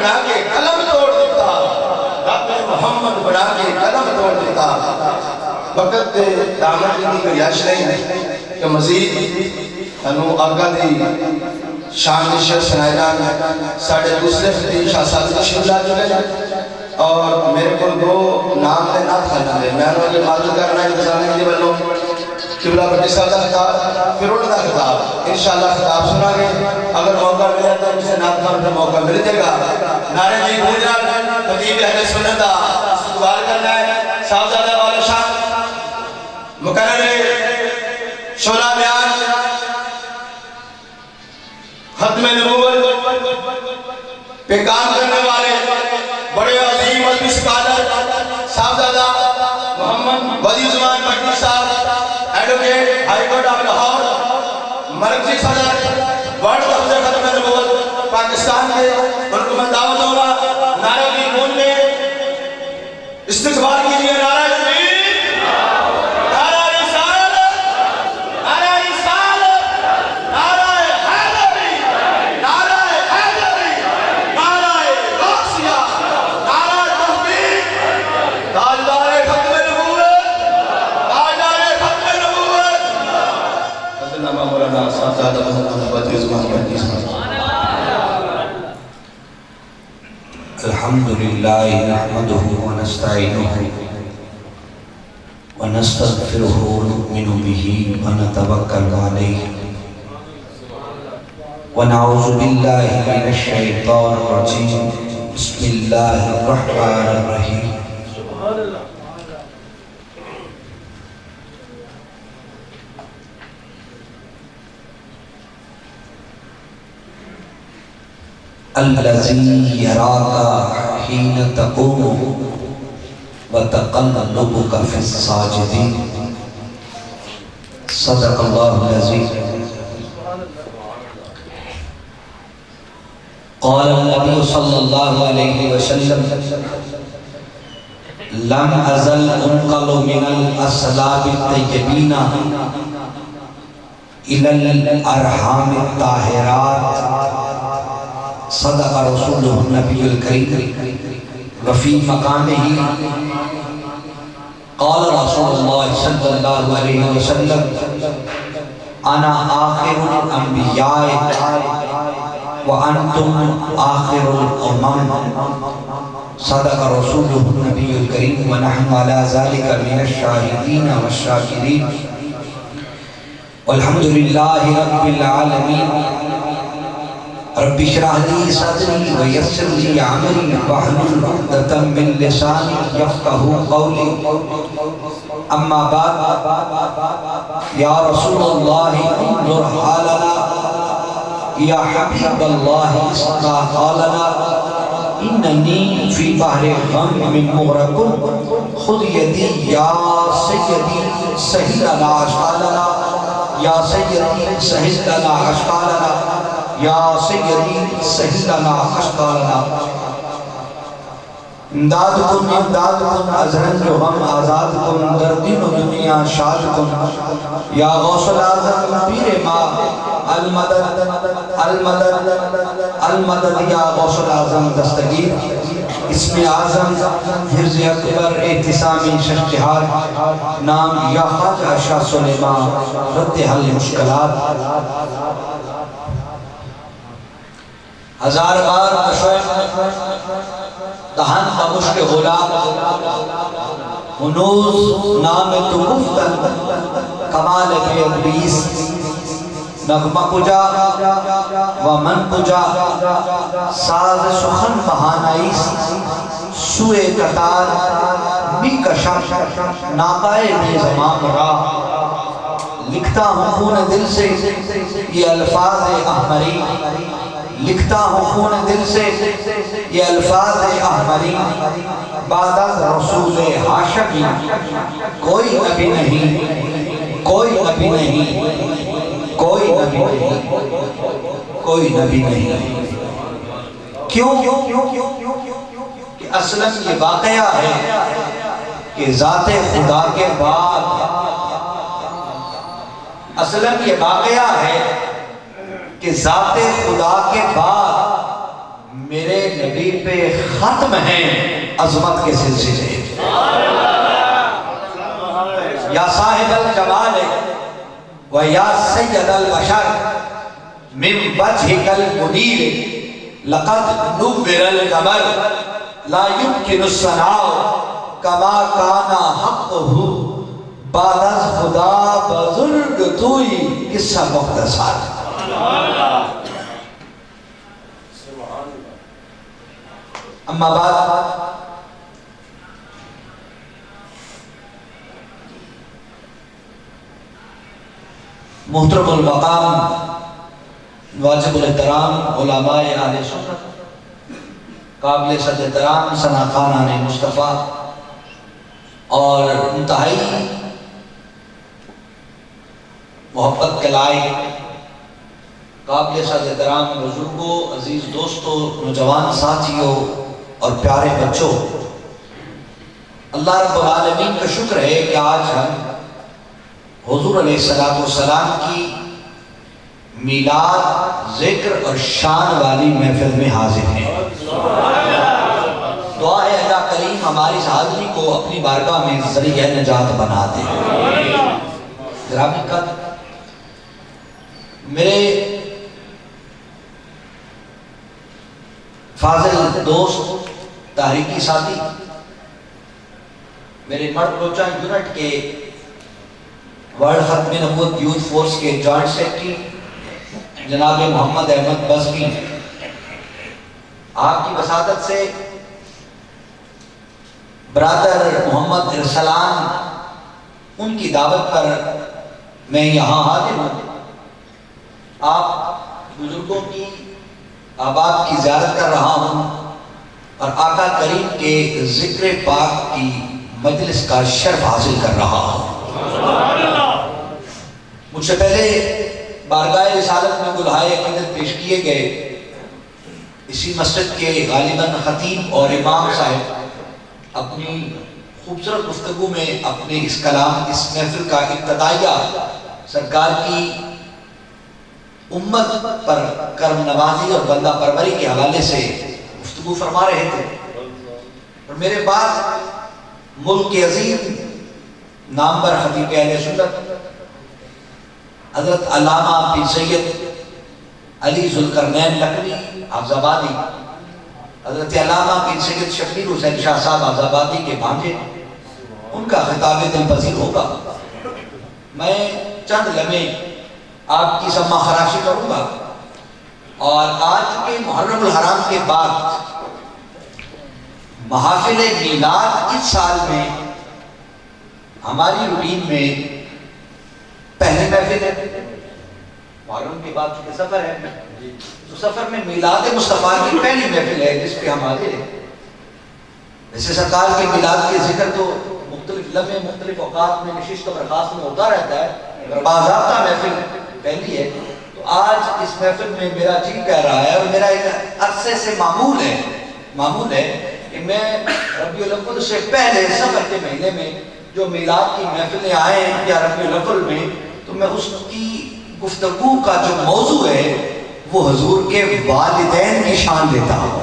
بنا کے قلم توڑ دیتا، رب نے محمد بنا کے قلم توڑ دیتا۔ وقت دے دامن کی گریش نہیں کہ مزید انو آقا دی شان نشر سنائیدان ساڑھے دوسرے خطیب شاہ صاحب تشریف لا چکے ہیں اور میرے کو دو نام دے نہ کھانا دے، میں نے یہ معلوم کرنا ہے انتظامی دی بلوں قبلہ بٹی صاحب کا خطاب، پھر انہوں کا خطاب انشاءاللہ خطاب سنا گے۔ اگر موقع ملے تو اسے نات کا موقع مل جائے گا۔ نعرہ جی بھوجا خطیب اہل سنت کا استقبال کرنا ہے۔ صاحبزادہ والا شاہ مقرر شعلہ بیان ختم نبوت پہ کام کرنے والے بڑے عظیم علمی سکالر صاحبزادہ محمد ولی زمان پٹنی صاحب، advocate high court of Lahore, مرکزی صدر ورلڈ حفظ ختم نبوت پاکستان کے، ان کو میں دعوت دوں گا نعرہ کی گونج میں استقبال کیجیے۔ نعرہ الحمدللہ نحمده ونستعینه ونستغفره ونؤمن به ونتوکل علیہ ونعوذ باللہ من الشیطان الرجیم بسم اللہ الرحمن الرحیم الذی یراک حین تقوم وتقلبک فی الساجدین صدق اللہ العظیم۔ قال النبی صلی اللہ علیہ وسلم لم ازل انقل من الاسلاب الطیبین الى الارحام الطاہرات صدق رسول النبی الکریم وفی مقامہ قال رسول اللہ صلی اللہ علیہ وسلم انا آخر الانبیاء وانتم آخر الامم صدق رسول النبی الکریم ونحن علی ذلك من الشاہدین والشاکرین والحمدللہ رب العالمین۔ رب اشرح لي صدري ويسر لي امري واحلل عقدة من لساني يفقهوا قولي اما بعد يا رسول الله انظر حالنا يا حبيب الله اسمع قالنا انني في بحر غم مغرق خذ يدي يا سيدي سهل لنا اشكالنا يا سيدي سهل لنا اشكالنا یا سیدی سہل لنا اشکالنا۔ امداد کن ازہن جو ہم آزاد کن در دین و دنیا شاد کن یا غوث العظم پیر ماں المدد المدد المدد یا غوث العظم دستگیر اسم اعظم حرز اکبر اعتصامی ششتہار نام یا خواجہ شاہ سلیمان رد حل مشکلات۔ ہزار بار مشوق دہن خاموش کے غلام ہنوز نام تو گفتن کمال بے ابلیس نغمہ کجا و من کجا ساز سخن بہانائیس سوئے قطار بھی کشم ناقائے بے زمان را لکھتا ہوں خون دل سے یہ الفاظ احمری لکھتا ہوں خون دل سے یہ الفاظ احمری بعد از رسول ہاشمی کوئی نبی نہیں کوئی نبی نہیں کوئی نبی نہیں کوئی نبی نہیں۔ کیوں کہ اصلاً یہ واقعہ ہے کہ ذات خدا کے بعد اصلاً یہ واقعہ ہے کہ ذات خدا کے بعد میرے نبی ختم ہیں عظمت کے سلسلے۔ یا صاحب الجمال و یا سید البشر من وجهك المنیر لقد نور القمر لا يمكن الثناء کما کانا حقہ بعد از خدا بزرگ توئی قصہ مختصر۔ اما بعد محترم المقام واجب الاحترام علماء اہل سنت، قابل صد احترام ثنا خانان مصطفیٰ اور انتہائی محبت کے لائق قابل صد احترام بزرگوں، عزیز دوستوں، نوجوان ساتھیوں اور پیارے بچوں، اللہ رب العالمین کا شکر ہے کہ آج ہم حضور علیہ السلام کی میلاد، ذکر اور شان والی محفل میں حاضر ہیں۔ دعا ہے اللہ کریم ہماری اس حاضری کو اپنی بارگاہ میں ذریعہ نجات بنا دے۔ گرامی قدر میرے فاضل دوست، تحریکی ساتھی، میرے مرد روچہ یونٹ کے ورلڈ ختم نبوت یوتھ فورس کے جوائنٹ سیکرٹری جناب محمد احمد بزمی، آپ کی وساطت سے برادر محمد ارسلان، ان کی دعوت پر میں یہاں حاضر ہوں۔ آپ بزرگوں کی آباد کی زیارت کر رہا ہوں اور آقا کریم کے ذکر پاک کی مجلس کا شرف حاصل کر رہا ہوں۔ مجھ سے پہلے بارگاہ رسالت میں گلہائے عقیدت پیش کیے گئے اسی مسجد کے غالباً خطیب اور امام صاحب اپنی خوبصورت گفتگو میں اپنے اس کلام، اس محفل کا ابتدائیہ سرکار کی امت پر کرم نوازی اور بندہ پروری کے حوالے سے گفتگو فرما رہے تھے، اور میرے بعد ملک کے عظیم نامور خطیب اہل سنت حضرت علامہ پیر سید علی ذوالقرنین لکھوی حافظ آبادی، حضرت علامہ پیر سید شبیر حسین شاہ صاحب حافظ آبادی کے بھانجے، ان کا خطاب دل پذیر ہوگا۔ میں چند لمحے آپ کی سماع خراشی کروں گا، اور آج کے محرم الحرام کے بعد محافل میلاد اس سال میں ہماری روٹین میں پہلی محفل ہے۔ محرم کے بعد چونکہ سفر ہے، تو سفر میں میلاد مصطفیٰ کی پہلی محفل ہے جس پہ ہم حاضر ہیں۔ ویسے سرکار کے میلاد کے ذکر تو مختلف لمحے، مختلف اوقات میں نشست و برخاست میں ہوتا رہتا ہے، اگر باضابطہ محفل پہلی ہے تو آج اس محفل میں میرا جی کہہ رہا ہے، اور میرا ایک عرصے سے معمول ہے کہ میں ربیع الاول سے پہلے سفر کے مہینے میں جو میلاد کی محفلیں آئے ہیں یا ربیع الاول میں، تو میں اس کی گفتگو کا جو موضوع ہے وہ حضور کے والدین کی شان لیتا ہوں۔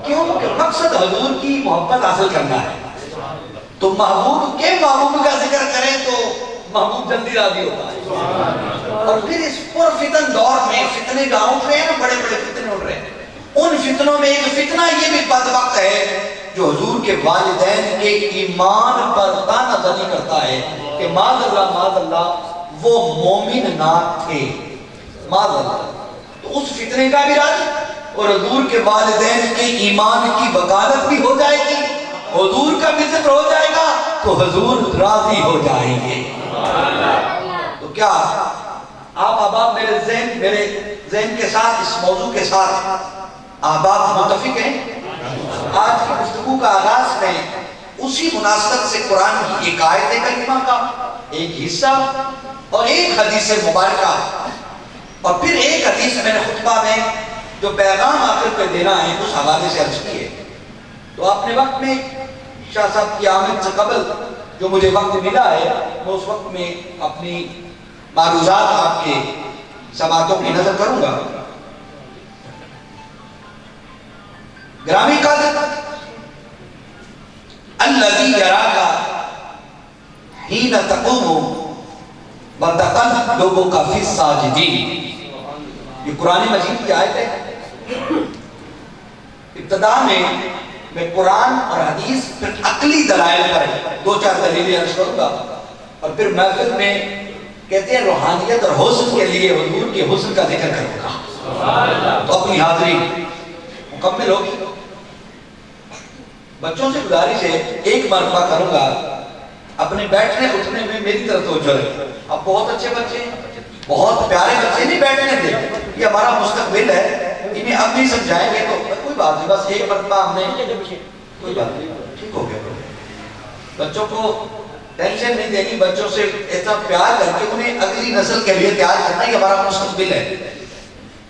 کیوں کہ مقصد حضور کی محبت حاصل کرنا ہے، تو محبوب کے محبوب کا ذکر کریں تو محبوب جلدی راضی ہوتا ہے۔ اور پھر اس پر فتن دور میں فتنے گاؤں پہ ہیں، بڑے بڑے فتنے اٹھ رہے ہیں، ان فتنوں میں ایک فتنہ یہ بھی بدبخت ہے جو حضور کے والدین کے ایمان پر تانا زنی کرتا ہے کہ معاذ اللہ وہ مومن نہ تھے، معاذ اللہ۔ تو اس فتنے کا بھی راضی، اور حضور کے والدین کے ایمان کی وکالت بھی ہو جائے گی، حضور کا بھی ذکر ہو جائے گا تو حضور راضی ہو جائیں گے۔ تو کیا آپ احباب میرے ذہن کے ساتھ، اس موضوع کے ساتھ احباب متفق ہیں؟ آج کی گفتگو کا آغاز میں اسی مناسبت سے قرآن کی ایک آیت کریمہ کا ایک حصہ اور ایک حدیث مبارکہ، اور پھر ایک حدیث میں نے خطبہ میں جو پیغام آخر پہ دینا ہے اس حوالے سے عرض کی ہے۔ تو آپ نے وقت میں شاہ صاحب کی آمد سے قبل جو مجھے وقت ملا ہے، میں اس وقت میں اپنی معروضات آپ کے سماعتوں کی نظر کروں گا۔ گرامی قدر الذی یراک حین تقوم وتقلبک فی الساجدین، یہ قرآن مجید کی آیت ہے۔ ابتدا میں قرآن اور حدیث پھر عقلی دلائل پر دو چار دلیلیں عرض کروں گا، اور پھر محفل میں کہتے ہیں روحانیت اور حسن کے لیے حضور کے حسن کا ذکر کروں گا، تو اپنی حاضری مکمل ہوگی۔ بچوں سے گزارش ہے، ایک مرتبہ کروں گا، اپنے بیٹھنے اٹھنے میں میری طرف توجہ رکھیں۔ اب بہت اچھے بچے ہیں، بہت پیارے بچے، نہیں بیٹھنے دیں، یہ ہمارا مستقبل ہے، انہیں اب نہیں سمجھائیں گے تو کوئی بات نہیں، بس ایک مرتبہ ہم نے کوئی بات نہیں، ٹھیک ہو گیا۔ بچوں کو ٹینشن نہیں دینی، بچوں سے اتنا پیار کر کے انہیں اگلی نسل کے لیے تیار کرنا، یہ ہمارا مستقبل ہے۔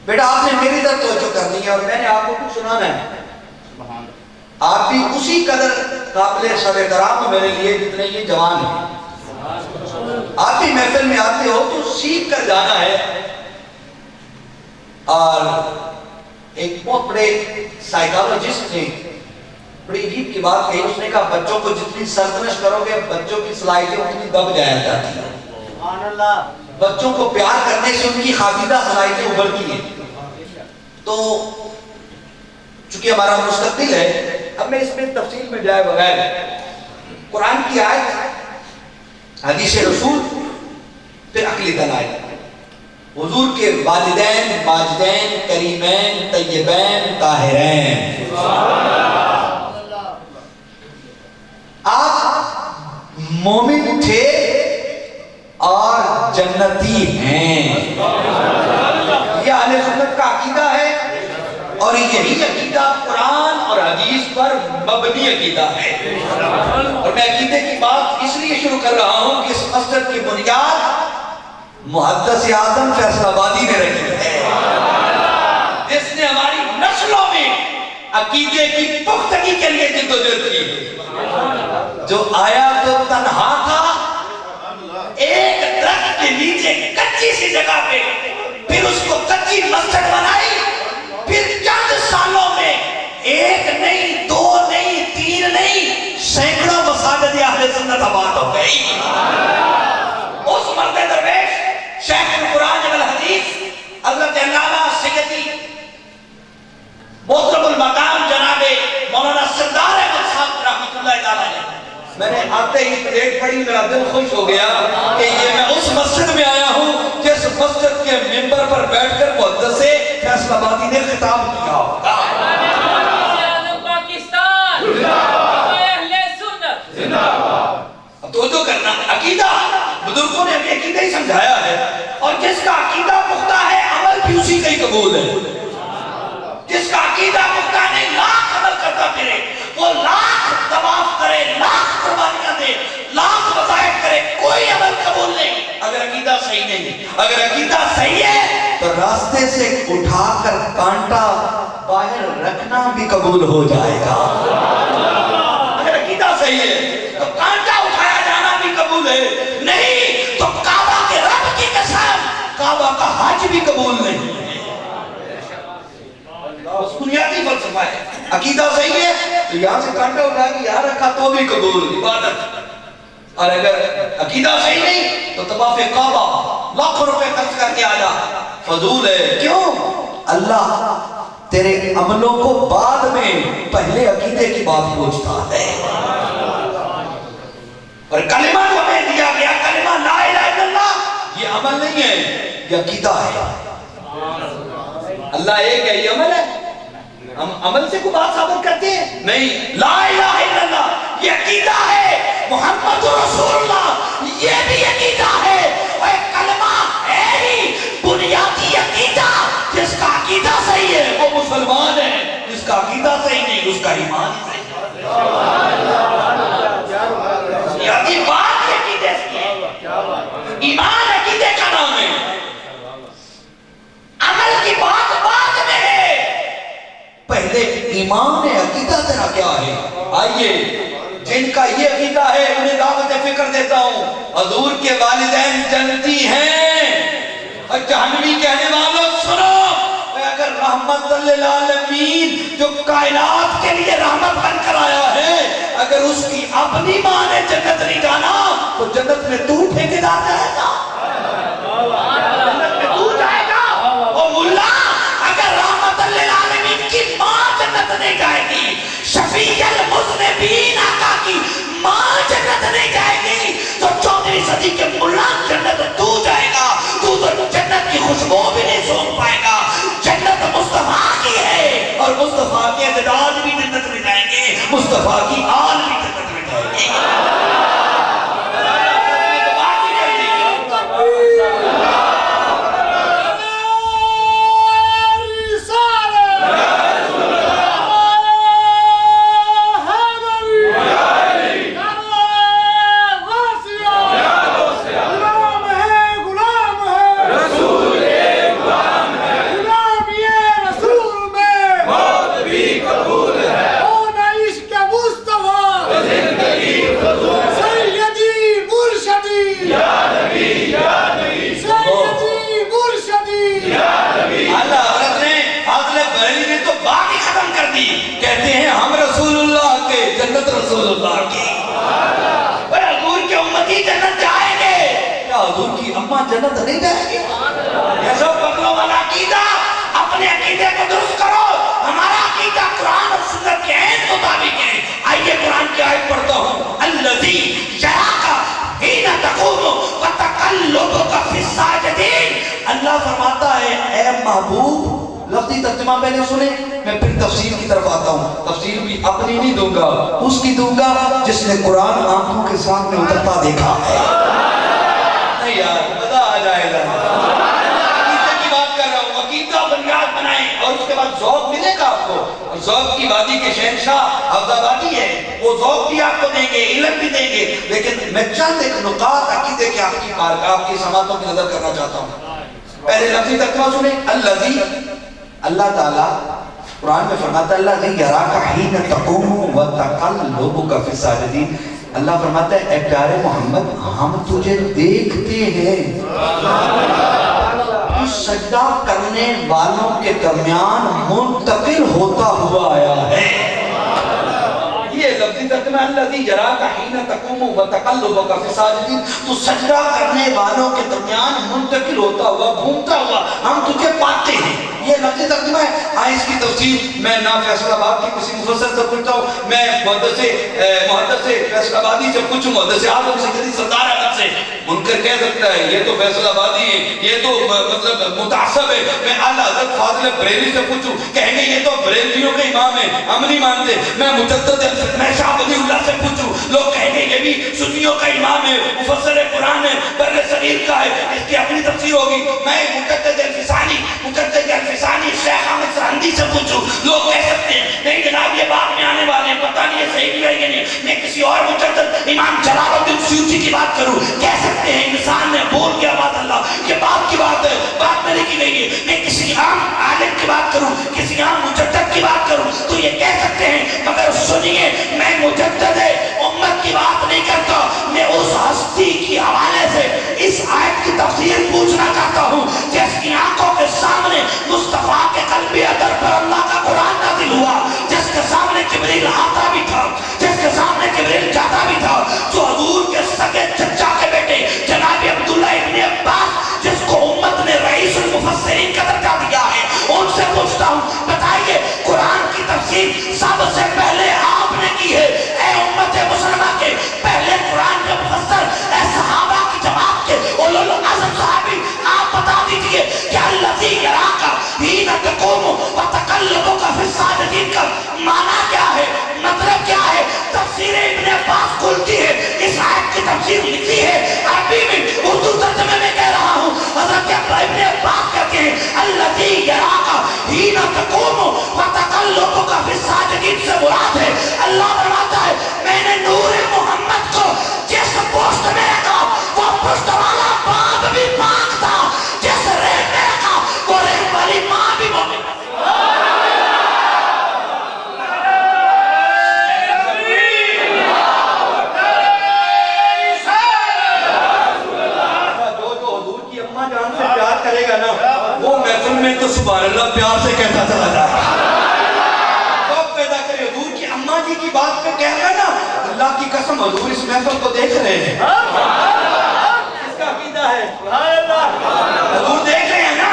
بیٹا آپ نے میری طرف توجہ کرنی ہے اور میں نے آپ کو کچھ سنانا ہے، آپ بھی اسی قدر قابل سب احترام میرے لیے جتنے یہ جوان ہیں۔ آپ بھی محفل میں آتے ہو تو سیکھ کر جانا ہے۔ اور ایک بہت بڑے سائیکالوجسٹ نے بڑی عجیب کی بات کہی، اس نے کہا بچوں کو جتنی سرزنش کرو گے بچوں کی صلاحیتیں اتنی دب جایا جاتی ہیں، بچوں کو پیار کرنے سے ان کی خاکیدہ صلاحیتیں ابھرتی ہیں۔ تو چونکہ ہمارا مستقبل ہے، اب میں اس میں تفصیل میں جائے بغیر قرآن کی آیت، حدیث رسول، پھر عقلی دلائل، حضور کے والدین ماجدین کریمین طیبین طاہرین، آپ مومن تھے اور جنتی ہیں، یہ اہل سنت کا عقیدہ ہے، اور یہی عقیدہ قرآن اور حدیث پر مبنی عقیدہ ہے۔ اور میں عقیدے کی بات اس لیے شروع کر رہا ہوں کہ اس مسجد کی بنیاد محدث اعظم فیصل آبادی نے رکھی ہے، جس نے ہماری نسلوں میں عقیدے کی پختگی کے لیے جدوجہد کی۔ جو آیا تو تنہا تھا ایک درخت کے نیچے کچی سی جگہ پہ، پھر اس کو کچی مسجد بنائی، پھر چند سالوں میں ایک نہیں، دو نہیں، تین نہیں، سینکڑوں مساجد اہل سنت آباد ہو گئی۔ اس مرد درویش شیخ القرآن والحدیث حضرت علامہ سیدی محترم المقام جناب مولانا سردار احمد صاحب رحمۃ اللہ تعالیٰ نے، میں نے آتے ہی پلیٹ پڑھی، میرا دل خوش ہو گیا کہ یہ میں اس مسجد میں آیا ہوں جس مسجد کے ممبر پر بیٹھ کر محدث فیصل آبادی نے خطاب کیا ہوگا۔ اب توجہ کرنا، عقیدہ بزرگوں نے ہمیں عقیدہ ہی سمجھایا ہے، اور جس کا عقیدہ پختہ ہے عمل بھی اسی کا ہی قبول ہے۔ جس کا عقیدہ پختہ نہیں، لاکھ عمل کرتا پھرے، وہ لاکھ طواف کرے، لاکھ قربانیاں دے، لاکھ وظائف کرے، کوئی عمل قبول نہیں اگر عقیدہ صحیح نہیں۔ اگر عقیدہ صحیح ہے تو راستے سے اٹھا کر کانٹا باہر رکھنا بھی قبول ہو جائے گا۔ اگر عقیدہ صحیح ہے تو کانٹا اٹھایا جانا بھی قبول ہے، نہیں تو کعبہ کے رب کی قسم کعبہ کا حج بھی قبول نہیں ہے۔ اس بنیادی فلسفہ ہے، عقیدہ صحیح ہے تو یہاں سے کانٹا اٹھا کے یہاں رکھا تو بھی قبول عبادت، اور اگر عقیدہ صحیح نہیں تو طواف کعبہ لاکھوں روپے خرچ کر کے آجا فضول ہے۔ کیوں؟ اللہ تیرے عملوں کو بعد میں پہلے عقیدے کی بات پوچھتا ہے۔ اور کلمہ جو ہمیں دیا گیا، کلمہ لا الہ الا اللہ، یہ عمل نہیں ہے، یہ عقیدہ ہے۔ اللہ ایک ہے، یہ عمل ہے؟ ہم عمل سے کوئی بات ثابت کرتے ہیں؟ نہیں، لا الہ الا اللہ یہ عقیدہ ہے، محمد رسول اللہ یہ بھی عقیدہ ہے، اور ایک کلمہ ہے ہی بنیادی عقیدہ۔ جس کا عقیدہ صحیح ہے وہ مسلمان ہے، جس کا عقیدہ صحیح نہیں اس کا ایمان ہی صحیح ہے۔ یہ بات عقیدے سے ہے، ایمان عقیدے کا نام ہے، عمل کی بات بعد میں ہے، پہلے ایمان عقیدہ تیرا کیا ہے؟ آئیے جن کا یہ عقیدہ ہے انہیں دعوت فکر دیتا ہوں، حضور کے والدین جنتی ہیں، اور جہنمی کہنے والوں سنو، اگر رحمت للعالمین جو کائنات کے لیے رحمت بن کر آیا ہے، اگر اس کی اپنی ماں نے جنت نہیں جانا تو جنت میں تو ٹھیکیدار جائے گا؟ جنت میں تو جائے گا؟ او ملا، اگر رحمت للعالمین کی ماں جنت نہیں جائے گی، شفیع المذنبین آقا کی ماں جنت نہیں جائے گی، تو 14ویں صدی کے ملا جنت تو جائے گا، تو جنت کی خوشبو بھی نہیں سونگ پائے گا۔ جنت مصطفیٰ کی ہے اور مصطفیٰ کے اجداد بھی جنت میں جائیں گے، مصطفیٰ کی آل بھی جنت میں جائیں گے۔ کہتے ہیں ہم رسول اللہ کے، جنت رسول اللہ کی۔ حضور کے امتی جنت جائیں گے، کیا حضور کی اماں جنت نہیں جائیں گے؟ یہ سب بدلوں والا عقیدہ، اپنے عقیدے کو درست کرو۔ ہمارا عقیدہ قرآن اور سنت کے عین مطابق ہے۔ آئیے قرآن کی آیت پڑھتا ہوں، الذی یراک حین تقوم وتقلبک فی الساجدین۔ اللہ فرماتا ہے اے محبوب، لفظی ترجمہ پہلے سنے، میں پھر تفسیر کی طرف آتا ہوں۔ تفسیر بھی اپنی نہیں دوں گا، اس کی دوں گا جس نے قرآن آنکھوں کے سامنے اترتا دیکھا ہے۔ نہیں یار، مزہ آ جائے گا۔ عقیدے کی بات کر رہا ہوں، عقیدہ بنیاد بنائیں اور اس کے بعد ذوق ملے گا آپ کو۔ اور ذوق کی وادی کے شہنشاہ حافظ آبادی ہے، وہ ذوق بھی آپ کو دیں گے، علم بھی دیں گے، لیکن میں چند ایک نکات عقیدے کے آپ کی سماعتوں کی نظر کرنا چاہتا ہوں۔ پہلے لفظی ترجمہ سنیں، الذی، اللہ تعالیٰ قرآن میں فرماتا ہے الذی یراک حین تقوم وتقلبک فی الساجدین۔ اللہ فرماتا ہے اے پیارے محمد، ہم تجھے دیکھتے ہیں سجدہ کرنے والوں کے درمیان منتقل ہوتا ہوا آیا ہے۔ یہ لفظی ترجمہ الذی یراک حین تقوم وتقلبک فی الساجدین، تو سجدہ کرنے والوں کے درمیان منتقل ہوتا ہوا، گھومتا ہوا ہم تجھے پاتے ہیں۔ یہ لفظی ترجمہ ہے۔ آئے اس کی تفسیر میں نہ فیصل آباد کی کسی مفسر سے پوچھتا ہوں، میں محدث فیصل آبادی سے پوچھوں، محدث اعظم سیدی سردار احمد سے، منکر کہہ سکتا ہے یہ تو فیصل آبادی ہے، یہ تو مطلب متعصب ہے۔ میں اعلیٰ حضرت فاضل بریلوی سے پوچھوں، کہیں گے یہ تو بریلویوں کے امام ہیں، ہم نہیں مانتے۔ میں مجدد میں شاہ ولی اللہ سے پوچھوں، لوگ کہیں گے یہ بھی سنیوں کا امام ہے، مفسر قرآن ہے، بر صغیر کا ہے، اس کی اپنی تفسیر ہوگی۔ میں مجدد الفسانی شیخ احمد سرہندی سے پوچھوں، لوگ کہہ سکتے ہیں نہیں جناب یہ بعد میں آنے والے ہیں، پتہ نہیں ہے صحیح بھی ہے کہ نہیں۔ میں کسی اور مجدد امام جلال الدین سیوطی کی بات کروں، کہہ سکتے ہیں انسان نے بول گیا بات اللہ، یہ بات کی بات ہے، بات میں نہیں کی گئی ہے۔ میں کسی عام عالم کی بات کروں، کسی عام مجدد کی بات کروں تو یہ کہہ سکتے ہیں، مگر سنیے میں مجدد امت کی بات نہیں کرتا، میں اس ہستی کی حوالے سے اس آیت کی تفسیر پوچھنا چاہتا ہوں جس کی آنکھوں کے سامنے مصطفیٰ کے قلبِ ادر پر اللہ کا قرآن نازل ہوا، جس کے سامنے جبریل آتا بھی تھا، جس کے سامنے جبریل جاتا بھی تھا، جو حضور کے سگے چچا کے بیٹے جناب عبداللہ ابن عباس جس کو امت نے رئیس المفسرین کا درجہ دیا ہے، ان سے پوچھتا ہوں بتائیے قرآن کی تفسیر سب سے پہلے آپ نے کی ہے، اے امت مسلمہ کے پہلے قرآن کے مفسر، اے صحابہ کی جماعت کے اولو العزم صحابی، آپ بتا دیجئے کہ الذی یراک حین تقوم وتقلبک فی الساجدین کا معنی کیا ہے، مطلب کیا ہے؟ تفسیر ابن عباس کھلتی ہے، اس آیت کی تفسیر لکھی ہے عربی میں، اردو ترجمے میں کہہ رہا ہوں، حضرت ابن عباس کہتے ہیں الذی یراک حین تقوم وتقلبک فی الساجدین سے مراد ہے اللہ فرماتا ہے میں نے نور محمد کو جس پوسٹ میں رکھا وہ پوسٹ والا باپ بھی پاک تھا، جس رحم میں رکھا وہ رحم والی ماں بھی مومن تھی۔ تو سبحان اللہ پیار سے کہتا چلا جائے. کب پیدا کرے حضور کی اماں جی کی بات پہ کہہ رہا ہے نا, اللہ کی قسم حضور اس محفل کو دیکھ رہے ہیں. اس کا عقیدہ ہے حضور دیکھ رہے ہیں نا.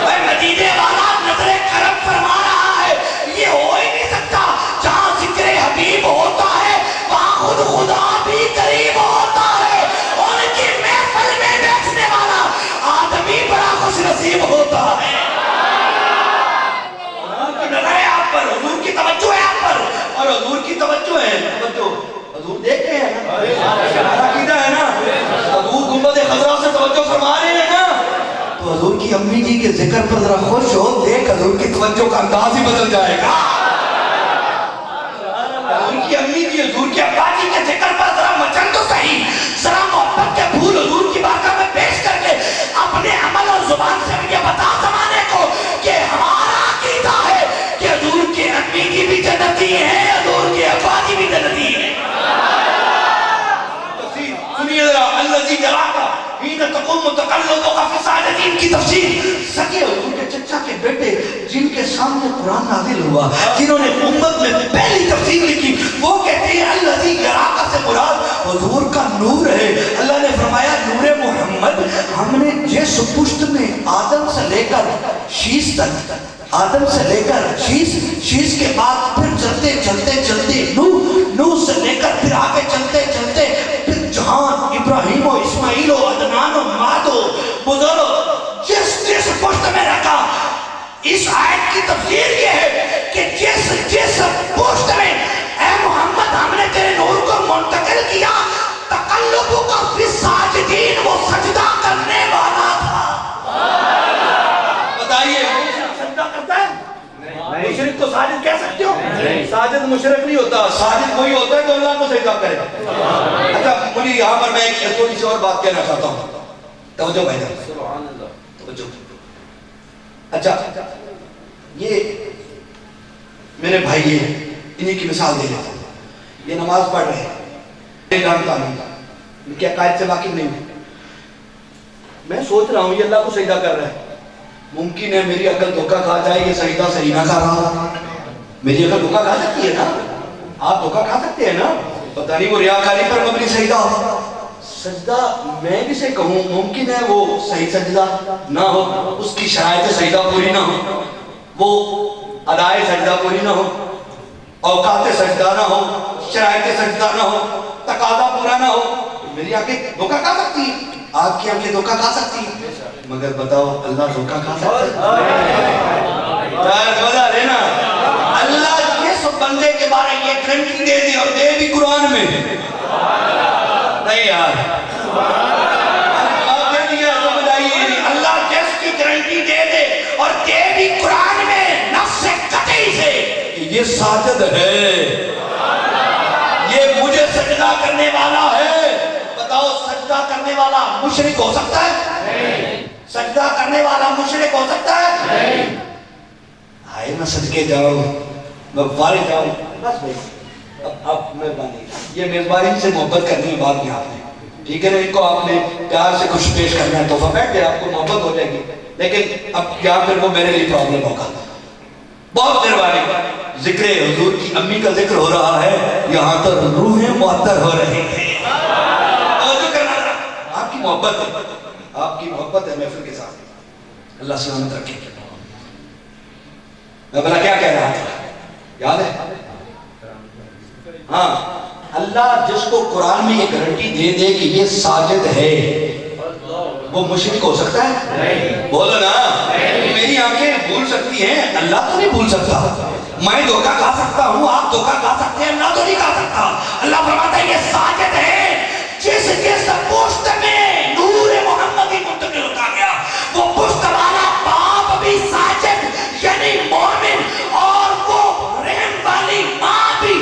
اے مدینے والا نظر کرم فرما رہا ہے, یہ ہو ہی نہیں سکتا. جہاں ذکر حبیب ہوتا ہے وہاں خود خدا بھی قریب ہوتا ہے. ان کی محفل میں بیٹھنے والا آدمی بڑا خوش نصیب ہوتا ہے. حضور کی نظر ہے آپ پر, حضور کی توجہ ہے آپ پر, اور حضور کی توجہ ہے. توجہ حضور دیکھ رہے ہیں نا, عقیدہ ہے نا. حضور گنبد خضرا سے توجہ فرما رہے ہیں نا, تو حضور کی امی جی کے ذکر پر ذرا خوش ہو, دیکھ حضور کی توجہ کا انداز ہی بدل جائے گا. حضور کی امی جی, حضور کے ابا جی کے ذکر پر ذرا مچل تو صحیح, ذرا محبت کے پھول حضور کی بارگاہ میں پیش کر کے اپنے عمل اور زبان سے یہ بتا زمانے کو کہ ہمارا عقیدہ ہے کہ حضور کی امی جی بھی جنتی ہیں, حضور کے ابا جی بھی جنتی ہیں. سنیے ذرا, الذی یراک حین تقوم تقلبک فی الساجدین کی تفسیر. سکے حضور کے چچا کے بیٹے جن کے سامنے قرآن نازل ہوا, جنہوں نے امت میں پہلی تفسیر لکھی, وہ کہتے ہیں الذی یراک سے مراد حضور کا نور ہے. اللہ نے فرمایا نور محمد ہم نے جس پشت میں آدم سے لے کر شیش تک, آدم سے لے کر شیش کے بعد پھر چلتے چلتے چلتے نوح سے لے کر پھر آگے چلتے چلتے پھر جہان, ابراہیم و اسماعیل و عدنان و ماد و بزرگ, جس پشت میں رکھا. اس آیت کی تفسیر یہ ہے کہ جس پشت میں اے محمد ہم نے تیرے نور کو منتقل کیا, تقلبوں کا فی الساجدین, وہ سجدہ کرنے والا تھا. بتائیے سجدہ کرتا ہے؟ مشرک تو ساجد کہہ سکتے ہو؟ ساجد مشرک نہیں ہوتا, ساجد وہی ہوتا ہے جو اللہ کو سجدہ کرے. اچھا مجھے یہاں پر میں ایک تھوڑی سی اور بات کہنا چاہتا ہوں, توجہ بھائی جان, توجہ. اچھا یہ میرے بھائی ہیں, انہی کی مثال دے لیتا ہوں. یہ نماز پڑھ رہے ہیں, یہ جانتا نہیں, ان کے عقائد سے واقف نہیں ہوں. میں سوچ رہا ہوں یہ اللہ کو سجدہ کر رہا ہے, ممکن ہے میری عقل دھوکہ کھا جائے, یہ سجدہ صحیح نہ کر رہا. میری عقل دھوکہ کھا سکتی ہے نا, آپ دھوکہ کھا سکتے ہیں نا. پتہ نہیں وہ ریاکاری پر مبنی سجدہ ہو. سجدہ میں بھی سے کہوں ممکن ہے وہ صحیح سجدہ نہ ہو, اس کی شرائط سجدہ پوری نہ ہو, وہ ادائے سجدہ پوری نہ ہو, اوقات سجدہ نہ ہو, شرائط سجدہ نہ ہو, تقاضا پورا نہ ہو. میری آنکھیں دھوکہ کھا سکتی ہیں, آپ کی آنکھیں دھوکہ کھا سکتی ہیں, مگر بتاؤ اللہ دھوکہ کھا سکتا ہے؟ مزہ لینا. اللہ جس بندے کے بارے یہ گارنٹی دے دے, اور دے بھی قرآن میں نہیں یار, آپ دے دیا سمجھ آئیے. اللہ جس کی گارنٹی دے دے اور دے بھی قرآن میں نفس قطعی سے کہ یہ ساجد ہے, یہ مجھے سجدہ کرنے والا ہے. بتاؤ سجدہ کرنے والا مشرک ہو سکتا ہے؟ سجدہ کرنے والا مشرک ہو سکتا ہے؟ آئے میں صدقے جاؤں, میں فارغ جاؤں, بس بھائی اب مہربانی, یہ میزبانی سے محبت کرنی ہے بات میں آپ نے, ٹھیک ہے نا. ان کو آپ نے پیار سے خوش پیش کرنا ہے, تحفہ بیٹھ گیا, آپ کو محبت ہو جائے گی. لیکن اب یہاں پھر وہ میرے لیے پرابلم ہوگا. بہت مہربانی, ذکر حضور کی امی کا ذکر ہو رہا ہے, یہاں تو روحیں معطر ہو رہی ہیں. آپ کی محبت ہے, آپ کی محبت ہے محفل کے ساتھ, اللہ سلامت رکھے. میں بلا کیا کہہ رہا تھا, یاد ہے؟ ہاں, اللہ جس کو قرآن میں یہ گارنٹی دے دے کہ یہ ساجد ہے, وہ مشرک ہو سکتا ہے؟ بولو نا. میری آنکھیں بھول سکتی ہیں, اللہ تو نہیں بھول سکتا. میں دھوکہ کھا سکتا ہوں, آپ دھوکہ کھا سکتے ہیں, اللہ تو نہیں کھا سکتا. اللہ فرماتا ہے یہ ساجد ہے جس پشت میں نور محمدی منتقل ہوتا گیا. وہ پشت والا باپ بھی ساجد یعنی مومن, اور وہ رحم والی ماں بھی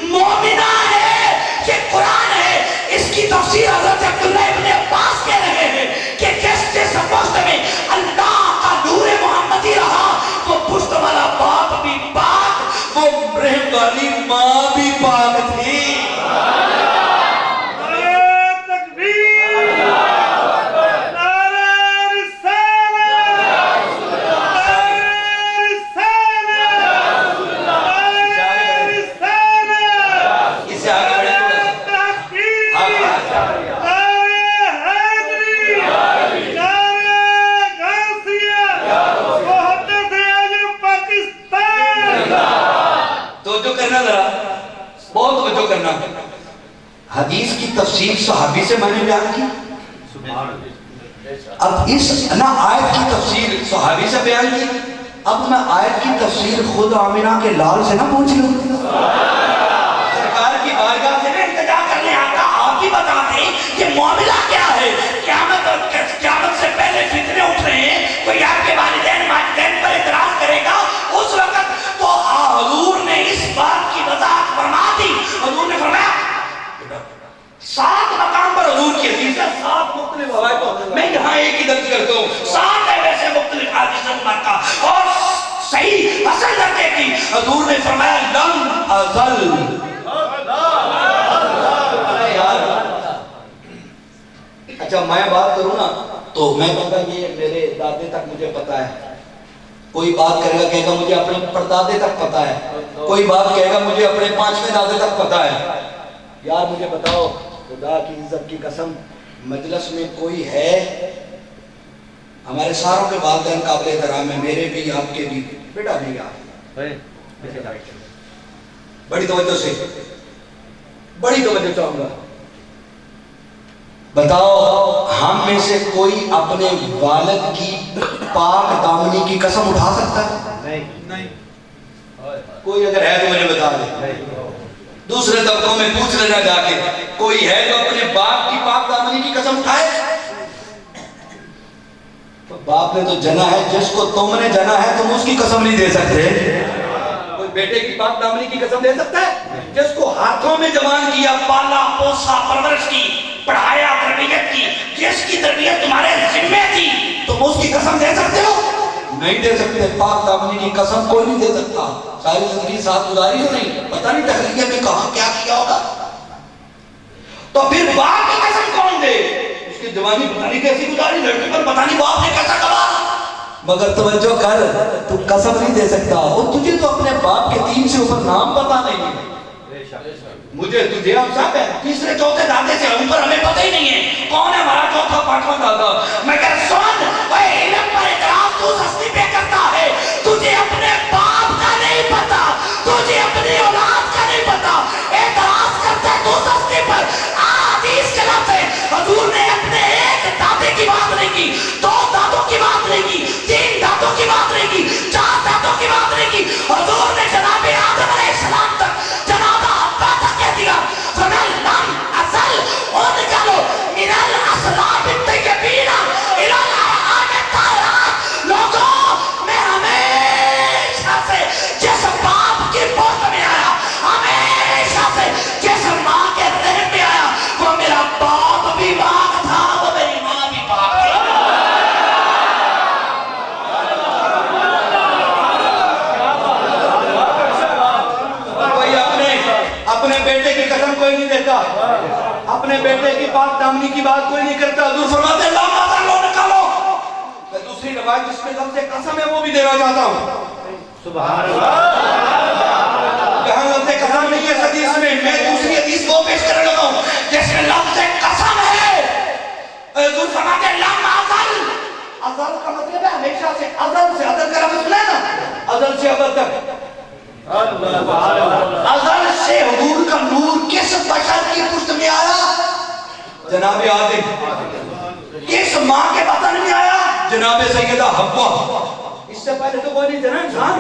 مومنہ ہے. یہ قرآن ہے, اس کی تفسیر حضرت عبداللہ ابن عباس کہہ رہے ہیں کہ جس پشت میں اللہ کا نور محمدی رہا, وہ پشت والا باپ بھی پاک, وہ رحم والی ماں بھی پاک تھی. صحابی سے میں نے بیان کی. اب اس نہ آیت کی تفسیر صحابی سے بیان کی, اب میں آیت کی تفسیر خود آمینہ کے لال سے نہ پوچھ لوں. سرکار کی بارگاہ سے میں التجا کرنے آتا, آپ ہی بتا دیں کہ معاملہ کیا ہے. قیامت سے پہلے فتنے اٹھ رہے ہیں, کوئی آپ کے والدین ماجدین پر اعتراض کرے گا اس وقت تو حضور نے اس بات کی وضاحت فرما دی. حضور نے فرمایا 7 مقام پر حضور کی حدیث ہے, 7 مختلف روایتوں میں یہاں ایک ہی درج کرتا ہوں, 7 ہے ویسے مختلف حدیثوں کا, اور صحیح اصل درجے کی حضور نے فرمایا لم ازل. اچھا میں بات کروں نا تو میں کہوں گا یہ میرے دادے تک مجھے پتا ہے, کوئی بات کرے گا کہے گا مجھے اپنے پردادے تک پتا ہے, کوئی بات کہے گا مجھے اپنے 5ویں دادے تک پتا ہے. یار مجھے بتاؤ خدا کی عزت کی قسم, مجلس میں کوئی ہے, ہمارے ساروں کے والدین قابل احترام ہیں, میرے بھی آپ کے بھی, بیٹا نہیں یار بڑی توجہ سے, بڑی توجہ چاہوں گا, بتاؤ ہم میں سے کوئی اپنے والد کی پاک دامنی کی قسم اٹھا سکتا ہے؟ نہیں. کوئی اگر ہے تو مجھے بتا دے. دوسرے طبقوں میں پوچھ لینا جا کے, کوئی ہے جو اپنے باپ کی پاک دامنی کی قسم اٹھائے؟ تو باپ نے تو جنا ہے, جس کو تم نے جنا ہے تم اس کی قسم نہیں دے سکتے. کوئی بیٹے کی پاک دامنی کی قسم دے سکتا ہے؟ جس کو ہاتھوں میں جوان کیا, پالا پوسا پرورش کی, پڑھایا, تربیت کی, جس کی تربیت تمہارے ذمہ تھی, تم اس کی قسم دے سکتے ہو؟ نہیں دے سکتے. پاک دامنی کی قسم کوئی نہیں دے سکتا. ساری زندگی ساتھ گزاری ہو نہیں, پتہ نہیں تخلیہ میں کہاں کیا کیا ہوگا. تو پھر باپ کی قسم کون دے؟ اس کی جوانی پتہ نہیں کیسی گزاری, لڑکے پر پتہ نہیں باپ نے کیسا کہا. مگر توجہ کر, تو قسم نہیں دے سکتا, اور تجھے تو اپنے باپ کے 3 سے اوپر نام پتہ نہیں ہے. مجھے تجھے ہم سب ہے, 3 4 دادے سے اوپر ہمیں پتہ ہی نہیں ہے کون ہے ہمارا 4تھا 5واں دادا. مگر سن, اے علم پر اعتراف تو سستی پہ کرتا ہے, تجھے اپنے باپ کا نہیں پتا, تجھے اپنی اولاد کا نہیں پتا, اعتراض کرتا ہے تو سستی پر. حدیث کے لفظ ہے, حضور نے اپنے ایک دادے کی بات نہیں کی, 2 دادوں کی بات نہیں کی, 3 دادوں کی بات نہیں کی, 4 دادوں کی بات نہیں کی. حضور نے جناب آدم علیہ السلام تک, جناب حوا تک کہہ دیا فمن لم ازل انقلوا من الاصلاب الطیبین الی الارحام الطاہرات. لوگوں میں ہمیشہ سے جس باپ کی گود میں آیا, ہمیشہ سے جس ماں کے رحم میں آیا, وہ میرا باپ بھی پاک تھا, وہ میری ماں بھی پاک تھی. کوئی اپنے بیٹے کی قسم کوئی نہیں دیتا, اپنے بیٹے کی پاک دامنی کی بات کوئی نہیں کرتا. حضور فرماتے ہیں لا ماذا لو نکالو. میں دوسری روایت جس میں لفظ قسم ہے وہ بھی دینا چاہتا ہوں. سبحان اللہ. یہاں لفظ قسم نہیں ہے حدیث میں, میں دوسری حدیث کو پیش کرنے لگا ہوں جس میں لفظ قسم ہے. حضور فرماتے ہیں لا ازل. ازل کا مطلب ہے ہمیشہ سے, ازل سے, ازل کا لفظ سنا ہے نا, ازل سے ابد تک. ازل سے حضور کا نور کس بشر کی پشت میں آیا؟ جناب آدم. کس ماں کے بطن میں آیا؟ جناب سیدہ حوا. اس سے پہلے تو کوئی نہیں تھا نا انسان.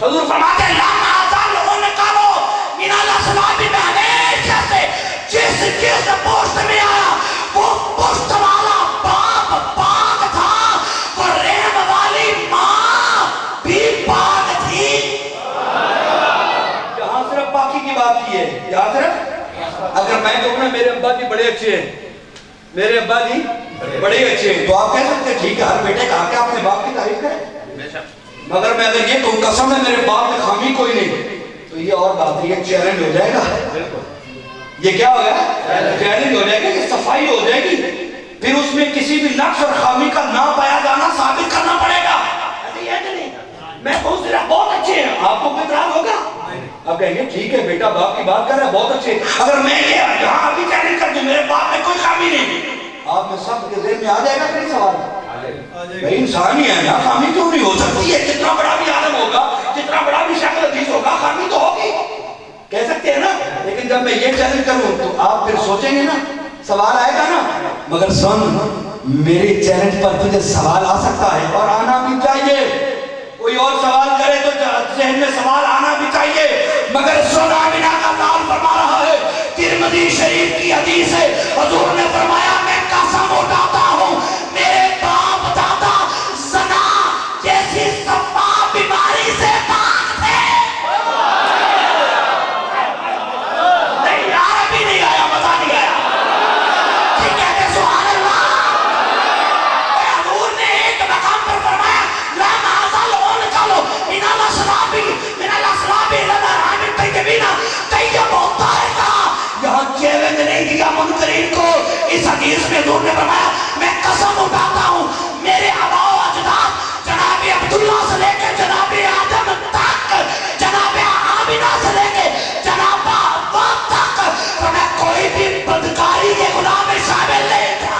حضور فرماتے ہیں لم ازل انقلوا من الاصلاب, میں ہمیشہ سے جس پشت میں آیا وہ پشت والا باپ پاک تھا, وہ رحم والی ماں بھی پاک تھی. یہاں صرف پاکی کی بات کی ہے, یہاں صرف. اگر میں کہوں نا میرے ابا جی بڑے اچھے ہیں, میرے ابا جی بڑے اچھے ہیں, تو آپ کہہ سکتے ہیں ٹھیک ہے ہر بیٹے کہا کہ اپنے باپ کی تعریف کرے. مگر میں اگر یہ کہوں قسم ہے میرے باپ میں خامی کوئی نہیں, تو یہ اور بات ہے, یہ چیلنج ہو جائے گا. یہ کیا ہوگا؟ چیلنج ہو جائے گا, یہ صفائی ہو جائے گی. پھر اس میں کسی بھی نقص اور خامی کا نہ پایا جانا ثابت کرنا پڑے گا. ایسے ہے کہ نہیں؟ میں کہوں صرف بہت اچھے ہیں, آپ کو کوئی اعتراض ہوگا؟ اب کہیں گے ٹھیک ہے بیٹا باپ کی بات کر رہا ہے, بہت اچھے. اگر میں یہ یہاں ابھی چیلنج کر دوں میرے باپ میں کوئی خامی نہیں, آپ میں سب کے ذہن میں آ جائے گا کہ نہیں سوال؟ بھائی انسان ہی ہے نا, خامی کیوں نہیں ہو سکتی ہے؟ جتنا بڑا بھی عالم ہوگا, جتنا بڑا بھی شیخ الحدیث ہوگا, خامی تو ہوگی, کہہ سکتے ہیں نا. لیکن جب میں یہ چیلنج کروں تو آپ پھر سوچیں گے نا سوال آئے گا نا، مگر سن میرے چینل پر تجھے سوال آ سکتا ہے اور آنا بھی چاہیے، کوئی اور سوال کرے تو ذہن میں سوال آنا بھی چاہیے، مگر سن آمینہ کا لال فرما رہا ہے، ترمذی شریف کی حدیث ہے، حضور نے فرمایا میں قسم اٹھاتا ہوں میرے باپ دادا زنا جیسی سفا بیماری سے پاک تھے۔ نہیں یار ابھی نہیں آیا، مزہ نہیں آیا، ٹھیک ہے کہ سبحان اللہ۔ اور حضور نے ایک مقام پر فرمایا لا معزل انکلو من الاسلابی لنا رامن طیبینا طیب ہوتا ہے کہا، یہاں چیلنج نہیں دیا منکرین کو، اس حدیث میں حضور نے فرمایا میں قسم اٹھاتا ہوں میرے آباء و اجداد جناب عبداللہ سے لے کے جناب آدم تک، جناب آمینہ سے لے کے جناب حوا تک، فرمایا کوئی بھی بدکاری کے گناہ میں شامل نہیں تھا۔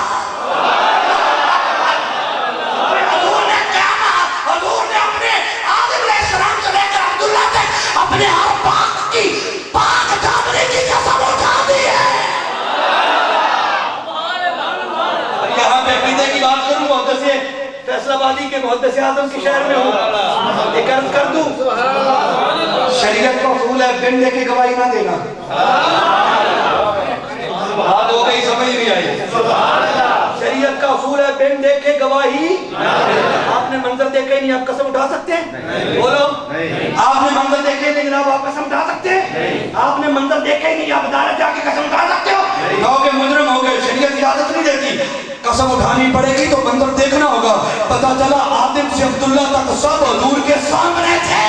حضور نے کہا، حضور نے اپنے آدم علیہ السلام سے لے کر عبداللہ تک اپنے ہر پاک کی پاک جاننے کی قسم اٹھا دی ہے۔ یہاں پہ عقیدے کی بات کروں، محدث فیصل آبادی کے محدث اعظم کے شہر میں ہوں، ایک عرض کر دوں، شریعت کا اصول ہے بن دے کے گواہی نہ دینا۔ بات ہو گئی سمجھ نہیں آئی، شریعت کا اصول ہے بن دے کے گواہی، آپ نے منظر دیکھے نہیں آپ قسم اٹھا سکتے ہیں؟ بولو، آپ نے منظر دیکھے نہیں جناب آپ قسم اٹھا سکتے ہیں؟ آپ نے منظر دیکھے نہیں آپ عدالت جا کے قسم اٹھا سکتے ہو؟ کہو کہ مجرم ہو گئے، شریعت اجازت نہیں دیتی، قسم اٹھانی پڑے گی تو منظر دیکھنا ہوگا۔ پتہ چلا آدم سے عبداللہ تک سب حضور کے سامنے تھے،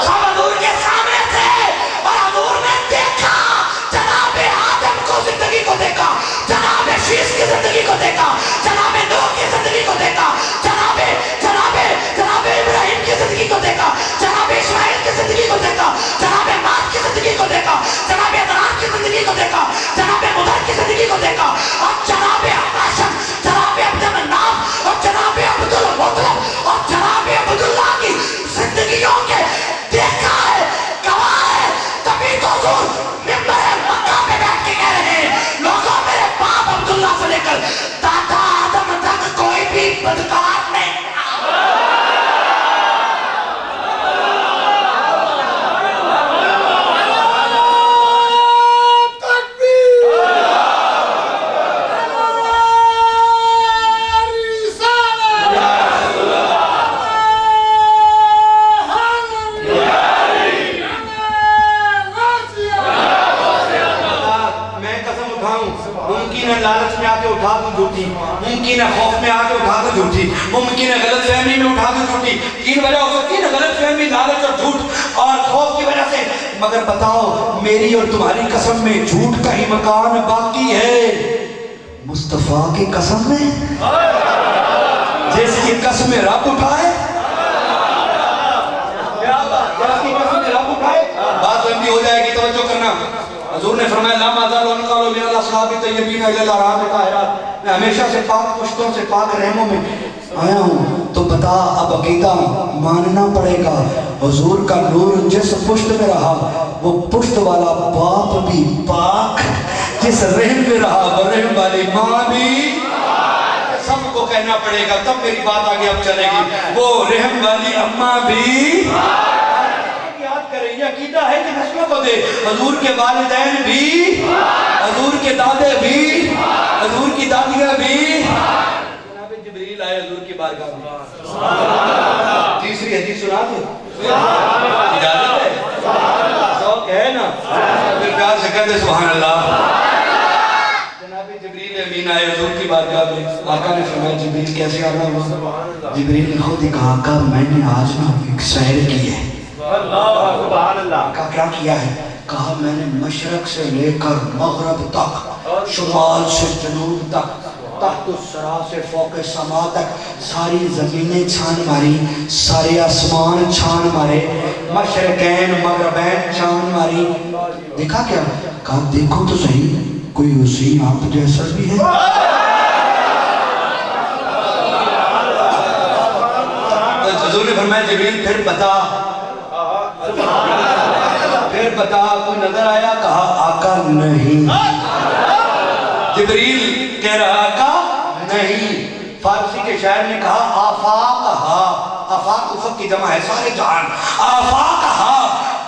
سب حضور کے سامنے تھے، اور حضور نے دیکھا، جناب آدم کو زندگی کو دیکھا، جناب شیش کی زندگی کو دیکھا، جناب نوح کی زندگی کو دیکھا، جناب ابراہیم کی زندگی کو دیکھا، جناب اسماعیل کی زندگی کو دیکھا، جناب مات کی زندگی کو دیکھا، جناب ادنان کی زندگی کو دیکھا، جناب مدر کی زندگی کو دیکھا، اور جناب عباشم، جناب عبدالناف اور جناب عبدالمطلب اور جناب عبداللہ کی زندگیوں کے دیکھا ہے، گواہ ہے۔ تبھی تو حضور ممبر مکہ پہ بیٹھ کے کہہ رہے ہیں لوگوں میرے باپ عبداللہ سے لے کر دادا آدم تک کوئی بھی بدکار نہیں۔ ممکن ہے لالچ میں آ کے اٹھا دوں جھوٹی، ممکن ہے خوف میں آ کے اٹھا دوں جھوٹی، ممکن ہے غلط فہمی میں اٹھا دوں جھوٹی، تین وجہ ہو سکتی ہے غلط فہمی، لالچ اور جھوٹ اور خوف کی وجہ سے، مگر بتاؤ میری اور تمہاری قسم میں جھوٹ کا ہی مکان باقی ہے، مصطفیٰ کی قسم میں جس کی قسم رب اٹھائے، بات لمبی ہو جائے گی توجہ کرنا۔ حضور نے فرمایا لا معزل انکلو من الاسلاب طیبین الی الارحام طاہرات، میں ہمیشہ سے پاک پشتوں سے پاک رحموں میں آیا ہوں، تو بتا اب عقیدہ ماننا پڑے گا، حضور کا نور جس پشت میں رہا وہ پشت والا باپ بھی پاک، جس رحم میں رہا وہ رحم والی ماں بھی، سب کو کہنا پڑے گا تب میری بات آگے اب چلے گی، وہ رحم والی اماں بھی، یہ عقیدہ ہے کہ نسلوں کو دے، حضور کے والدین بھی، حضور کے دادے بھی، حضور کی دادیاں بھی، جناب جبریل آئے حضور کی بارگاہ میں، تیسری حدیث سنا دو، اجازت ہے، ذوق ہے نا، پھر پیار سے کہہ دے سبحان اللہ۔ جناب جبریل امین آئے حضور کی بارگاہ میں، آقا نے فرمایا جبریل کیسے آنا ہوا؟ جبریل نے خود ہی کہا آقا میں نے آج نا ایک سیر کی ہے۔ کیا کیا ہے؟ کہا میں نے مشرق سے لے کر مغرب تک، شمال سے جنوب تک، تحت الثری سے فوق سما تک ساری زمینیں چھان ماری، سارے آسمان چھان مارے، مشرقین مغربین چھان ماری، دیکھا کیا؟ کہا دیکھو تو صحیح کوئی حسین آپ جیسا بھی ہے؟ حضور نے فرمایا جبریل پھر بتا، پھر بتا کوئی نظر آیا؟ کہا آقا نہیں. جبریل کہہ رہا آقا نہیں. فارسی کے شاعر نے کہا آفاقہا، آفاق افق کی جمع ہے سارے جہان، آفاقہا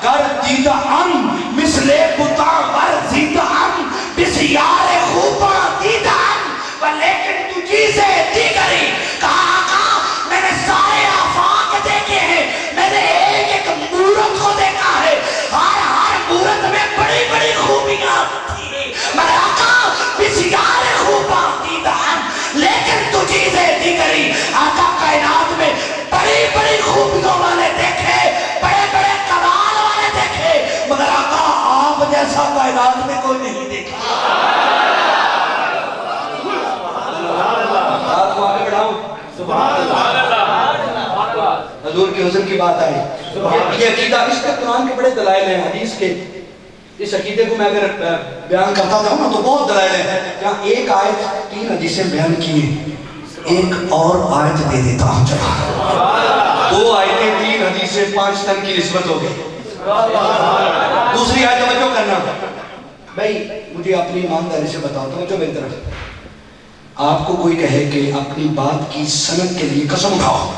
گردیدہم مثل بتا ورزیدہم بسیار خوبا دیدہم ولیکن تجھی سے دیگری. کہا آقا میں نے سارے آفاق دیکھے ہیں، میں نے ایک ایک مورت کو دیکھا ہے، ہر مورت میں بڑی بڑی خوبیاں تھی، میں آقا بسیار خوبا دیدہم لیکن تجھی سے دیگری. آقا کائنات میں بڑی بڑی خوبیوں والے دیکھے، بڑے بڑے کمال والے دیکھے، مگر آقا آپ جیسا کائنات میں کوئی نہیں دیکھا. آپ کو آگے بڑھاؤں. حضور کے حسن کی بات آئی. یہ عقیدہ اس کے قرآن کے بڑے دلائل ہیں حدیث کے. اس عقیدے کو میں اگر بیان کرتا جاؤں نا تو بہت دلائل ہیں. یہاں ایک آیت 3 حدیثیں بیان کی ہیں، ایک اور آیت دے دیتا ہوں. چلا 2 آیتیں 3 حدیثیں 5 تن کی نسبت ہو گئی. دوسری آیت توجہ کرنا بھائی، مجھے اپنی ایمانداری سے بتاؤ، توجہ میری طرف. آپ کو کوئی کہے کہ اپنی بات کی سند کے لیے قسم اٹھاؤ،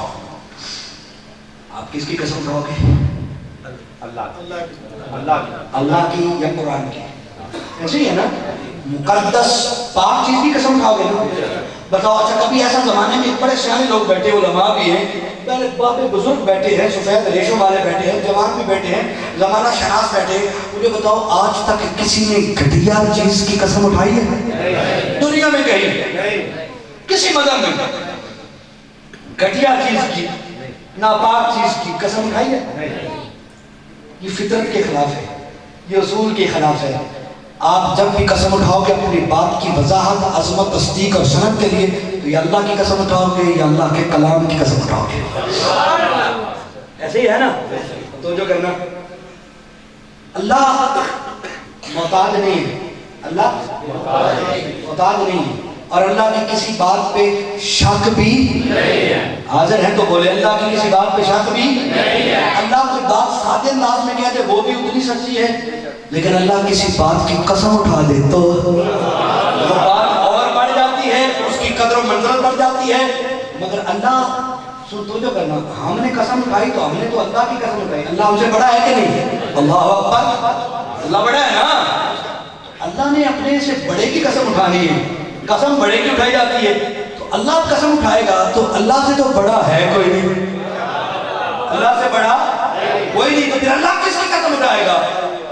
آپ کس کی قسم اٹھاؤ گے؟ اللہ کی یا قرآن کی؟ ایسے ہی ہے نا، مقدس پاک چیز کی قسم اٹھاؤ گے نا. بتاؤ اچھا کبھی ایسا زمانے میں بڑے سیانے لوگ بیٹھے، علماء بھی ہیں، بڑے بزرگ بیٹھے ہیں، سفید ریشم والے بیٹھے ہیں، جوان بھی بیٹھے ہیں، زمانہ شناس بیٹھے ہیں، مجھے بتاؤ آج تک کسی نے گھٹیا چیز کی قسم اٹھائی ہے دنیا میں؟ کہیں کسی مذہب میں گھٹیا چیز کی، ناپاک چیز کی قسم اٹھائی ہے؟ یہ فطرت کے خلاف ہے، یہ اصول کے خلاف ہے. آپ جب بھی قسم اٹھاؤ گے اپنی بات کی وضاحت، عظمت، تصدیق اور سند کے لیے، تو یا اللہ کی قسم اٹھاؤ گے یا اللہ کے کلام کی قسم اٹھاؤ گے. ایسے ہی ہے نا. تو جو کرنا، اللہ محتاج نہیں ہے، اللہ محتاج نہیں ہے، اور اللہ کی کسی بات پہ شک بھی نہیں ہے. حاضر ہیں تو بولے اللہ کی کسی بات پہ شک بھی نہیں ہے. اللہ کوئی بات سادے انداز میں کہہ دے وہ بھی اتنی سچی ہے، لیکن اللہ کسی بات کی قسم اٹھا دے تو وہ بات اور بڑھ جاتی ہے، اس کی قدر و منزلت بڑھ جاتی ہے. مگر اللہ تو جو کرنا، ہم نے قسم اٹھائی تو ہم نے تو اللہ کی قسم اٹھائی. اللہ ہم سے بڑا ہے کہ نہیں؟ اللہ اکبر، اللہ بڑا ہے نا. اللہ نے اپنے سے بڑے کی قسم اٹھانی ہے. قسم بڑے کی اٹھائی جاتی ہے تو اللہ قسم اٹھائے گا تو اللہ سے تو بڑا ہے کوئی نہیں، اللہ سے بڑا کوئی نہیں. تو پھر اللہ کس کی قسم اٹھائے گا؟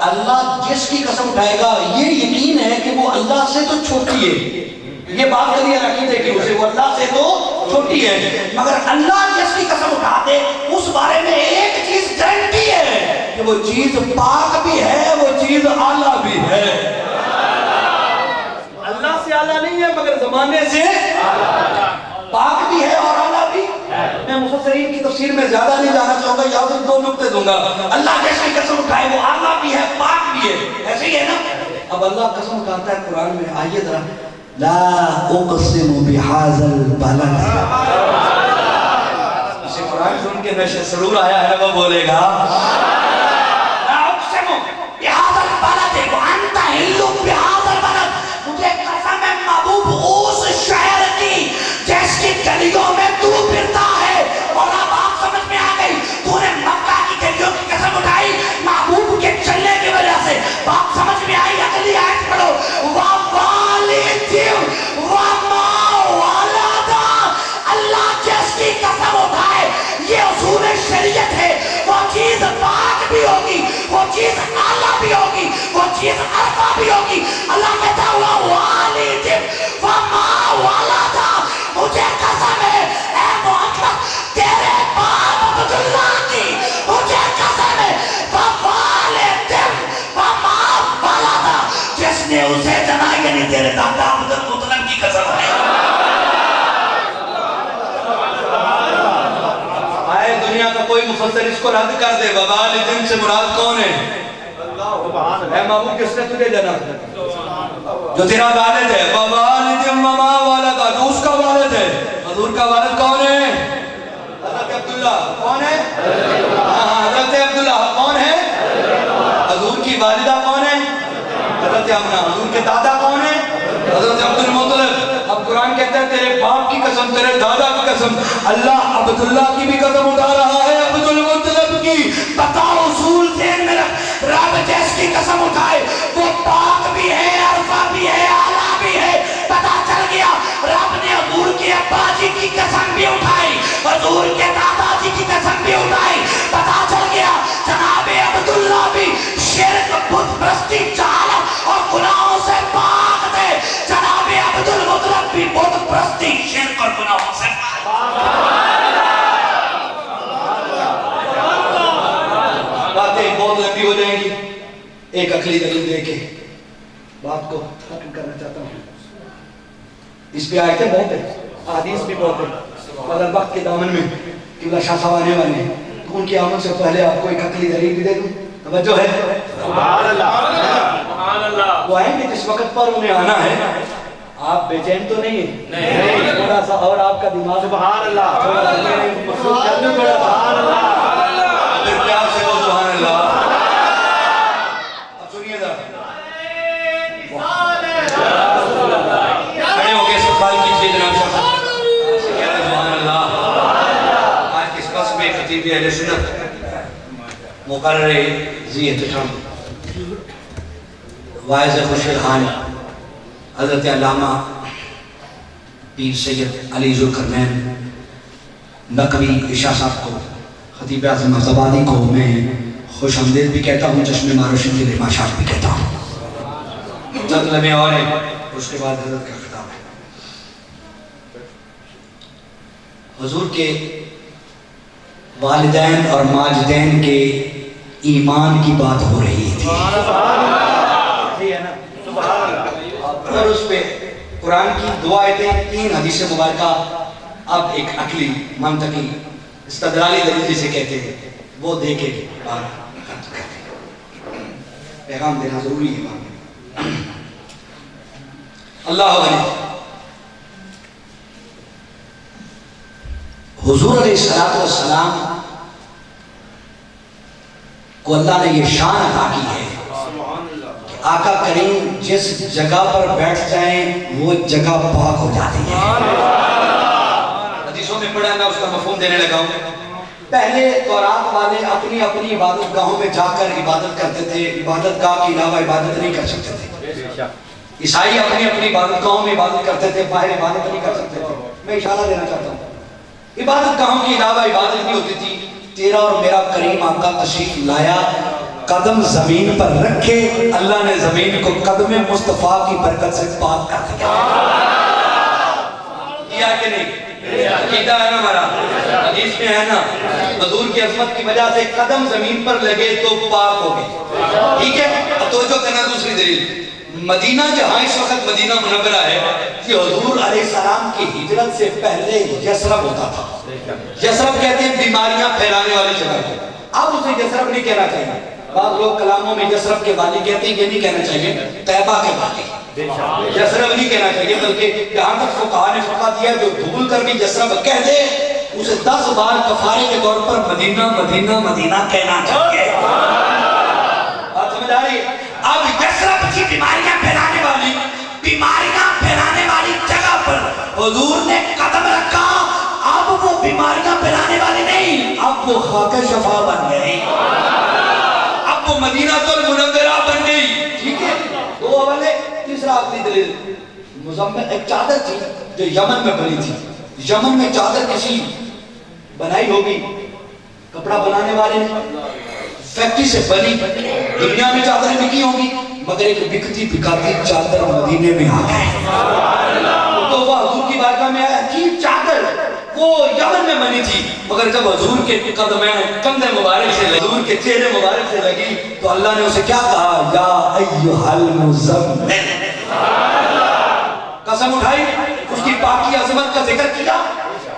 اللہ جس کی قسم اٹھائے گا یہ یقین ہے کہ وہ اللہ سے تو چھوٹی ہے. یہ بات کری ہے عقیدے کی، اسے وہ اللہ سے تو چھوٹی ہے، مگر اللہ جس کی قسم اٹھاتے اس بارے میں ایک چیز گارنٹی ہے کہ وہ چیز پاک بھی ہے، وہ چیز اعلیٰ بھی ہے. اللہ سے اعلیٰ نہیں ہے مگر زمانے سے پاک بھی ہے اور اعلیٰ بھی. میں مفسرین کی تفسیر میں زیادہ نہیں جانا چاہوں گا، یا صرف 2 نقطے دوں گا. اللہ جس کی قسم اٹھائے وہ اعلیٰ بھی ہے، پاک بھی ہے. ایسے ہی ہے نا. اب اللہ قسم اٹھاتا ہے قرآن میں، آئیے ذرا، لا اقسم بهذا البلد. اسے قرآن سن کے نشے سرور آیا ہے، وہ بولے گا لا اقسم بهذا البلد وانت حل بهذا البلد. مجھے قسم ہے محبوب اس شہر کی جس کی گلیوں میں تو پھرتا ہے. اور اب آپ سمجھ میں آ گئی، تو نے مکہ کی گلیوں کی قسم اٹھائی محبوب کے چلنے کی وجہ سے. بات سمجھ میں آئی؟ اگلی آیت پڑھو. اللہ جس کی قسم اٹھائے یہ اصول شریعت ہے. وہ چیز پاک بھی ہوگی، وہ چیز اعلیٰ بھی ہوگی، وہ چیز ارفع بھی ہوگی. اللہ کہتا ہوا والد وما ولدا. مجھے قسم ہے اے محمد تیرے باپ عبداللہ کی، مجھے قسم ہے والد وما ولدا، جس نے اسے جنا، یعنی تیرے دادا عبد المطلب کی قسم ہے. آئے دنیا کا کوئی مفسر اس کو رد کر دے. ووالدین سے مراد کون ہے؟ اے محبوب کس نے تجھے جنا؟ جو تیرا والد ہے. ووالدین وما ولدا، جو اس کا والد ہے. حضور کا والد کون ہے؟ حضرت عبداللہ. کون ہے؟ حضرت عبداللہ. کون ہے؟ حضور کی حضرت آمنہ. حضور کے دادا کون ہیں؟ حضرت عبد المطلب. اب قرآن کہتا ہے تیرے باپ کی قسم, تیرے دادا کی قسم, اللہ عبداللہ کی بھی قسم اٹھا رہا ہے, عبد المطلب کی. بتاؤ اصول ذہن میں رکھ, رب جس کی قسم اٹھائے وہ پاک بھی ہے, عرفہ بھی ہے, اعلیٰ بھی ہے. پتا چل گیا رب نے حضور کے ابا جی کی قسم بھی اٹھائی, حضور کے دادا جی کی قسم بھی اٹھائی. پتا چل گیا جناب عبداللہ بھی شرک, بت پرستی, جہالت اور گناہوں سے پاک تھے. جناب عبد المطلب بھی بت پرستی, شرک اور گناہوں سے باتیں بہت لمبی ہو جائیں گی. ایک عقلی دلیل دے کے بات کو ختم کرنا چاہتا ہوں. اس پہ آیتیں بہت ہیں, حدیث بھی بہت ہیں, مگر وقت کے دامن میں قبلہ شاہ صاحب آنے والے ہیں تو ان کی آمد سے پہلے آپ کو ایک عقلی دلیل بھی دے دوں. توجہ ہے؟ سبحان اللہ. وہ آئیں گے جس وقت پر انہیں آنا ہے. آپ بے چین تو نہیں ہیں؟ تھوڑا سا اور آپ کا دماغ سبحان اللہ, تھوڑا سا مخلوق کرنے پڑا. سبحان اللہ. پھر پیار سے وہ سبحان اللہ. اب سنیے ذرا, کھڑے ہو کے استقبال کیجیے جناب صاحب. سبحان اللہ. آج کس پاس میں خطیب اہل سنت مقرر ذی احتشام واعظ خوش الحال حضرت علامہ پیر سید علی ذوالقرنین نقوی شاہ صاحب کو, خطیب اعظم مرتبادی کو میں خوش آمدید بھی کہتا ہوں, چشم ماروشن کے ماشاء بھی کہتا ہوں. چند لمحے اور ہیں, اس کے بعد حضرت کا خطاب ہے. حضور کے والدین اور ماجدین کے ایمان کی بات ہو رہی تھی, اور اس پہ قرآن کی 2 آیتیں, 3 حدیث مبارکہ. اب ایک عقلی منطقی استدلالی دلیل جسے کہتے ہیں وہ دے کے بات ختم کرتے ہیں. پیغام دینا ضروری ہے. اللہ غنی. حضور علیہ السلام کو اللہ نے یہ شان عطا کی ہے کہ آقا کریم جس جگہ پر بیٹھ جائیں وہ جگہ پاک ہو جاتی ہے. حدیثوں میں پڑھا, میں اس کا مفہوم دینے لگا ہوں. پہلے تورات والے اپنی اپنی عبادت گاہوں میں جا کر عبادت کرتے تھے, عبادت گاہ کے علاوہ عبادت نہیں کر سکتے تھے. عیسائی اپنی اپنی عبادت گاہوں میں عبادت کرتے تھے, باہر عبادت نہیں کر سکتے تھے. میں اشارہ دینا چاہتا ہوں, عبادت گاہوں کے علاوہ عبادت نہیں ہوتی تھی. تیرا اور میرا کریم آقا تشریف لایا, قدم زمین پر رکھے, اللہ نے زمین کو قدم مصطفیٰ کی برکت سے پاک کر دیا. کیا کہ نہیں؟ عقیدہ ہے نا ہمارا, حدیث میں ہے نا, حضور کی عظمت کی وجہ سے قدم زمین پر لگے تو پاک ہو گئے. ٹھیک ہے, توجہ کرنا. دوسری دلیل, مدینہ جہاں اس وقت مدینہ منورہ ہے, کہ حضور علیہ السلام کی ہجرت سے پہلے یثرب ہوتا تھا. یثرب کہتے ہیں بیماریاں پھیلانے والی جگہ کو. اب اسے یثرب نہیں کہنا چاہیے. بعض لوگ کلاموں میں یثرب کے والی کہتے ہیں, یہ نہیں کہنا چاہیے طیبہ کے والی. یثرب نہیں کہنا چاہیے, بلکہ جہاں تک فقہاء نے فتویٰ دیا جو بھول کر بھی یثرب کہہ دے اسے 10 بار کفارے کے طور پر مدینہ مدینہ مدینہ کہنا چاہیے. بات سمجھ آ رہی ہے؟ اب یثرب کی بیماریاں پھیلانے والی جگہ پر حضور نے قدم رکھا. اب وہ بیماریاں پھیلانے والی نہیں, اب وہ خاک شفا بن گئی, اب وہ مدینہ المنورہ بن گئی. ٹھیک ہے, 2 اول ہے. تیسرا اپنی دلیل, مزمل ایک چادر تھی جو یمن میں بنی تھی. یمن میں چادر کسی بنائی ہوگی, کپڑا بنانے والے نے فیکٹری سے بنی. دنیا میں چادریں بکی ہوں گی, مگر ایک بکتی بکاتی چادر مدینے میں آ گئے. تو وہ حضور کی بارگاہ میں آیا, عجیب چادر, وہ یمن میں بنی تھی, مگر جب حضور کے کندھے مبارک سے لگی, حضور کے چہرے مبارک سے لگی, تو اللہ نے اسے کیا کہا, یا ایھا المزمل. قسم اٹھائی, اس کی پاکی عظمت کا ذکر کیا.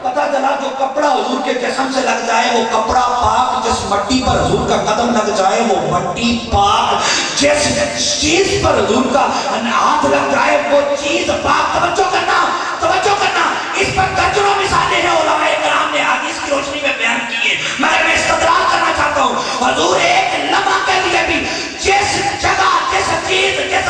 پتہ چلا جو کپڑا حضور کے جسم سے لگ جائے وہ کپڑا پاک, جس مٹی پر حضور کا قدم لگ جائے وہ مٹی پاک, جس چیز پر حضور کا ہاتھ لگ جائے وہ چیز پاک. توجہ کرنا, اس پر درجنوں مثالیں ہیں علماء کرام نے حدیث کی روشنی میں بیان کی ہے, مگر میں استدلال کرنا چاہتا ہوں. حضور ایک لمحہ کے لیے بھی جس جگہ, جس چیز, جس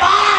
12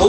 2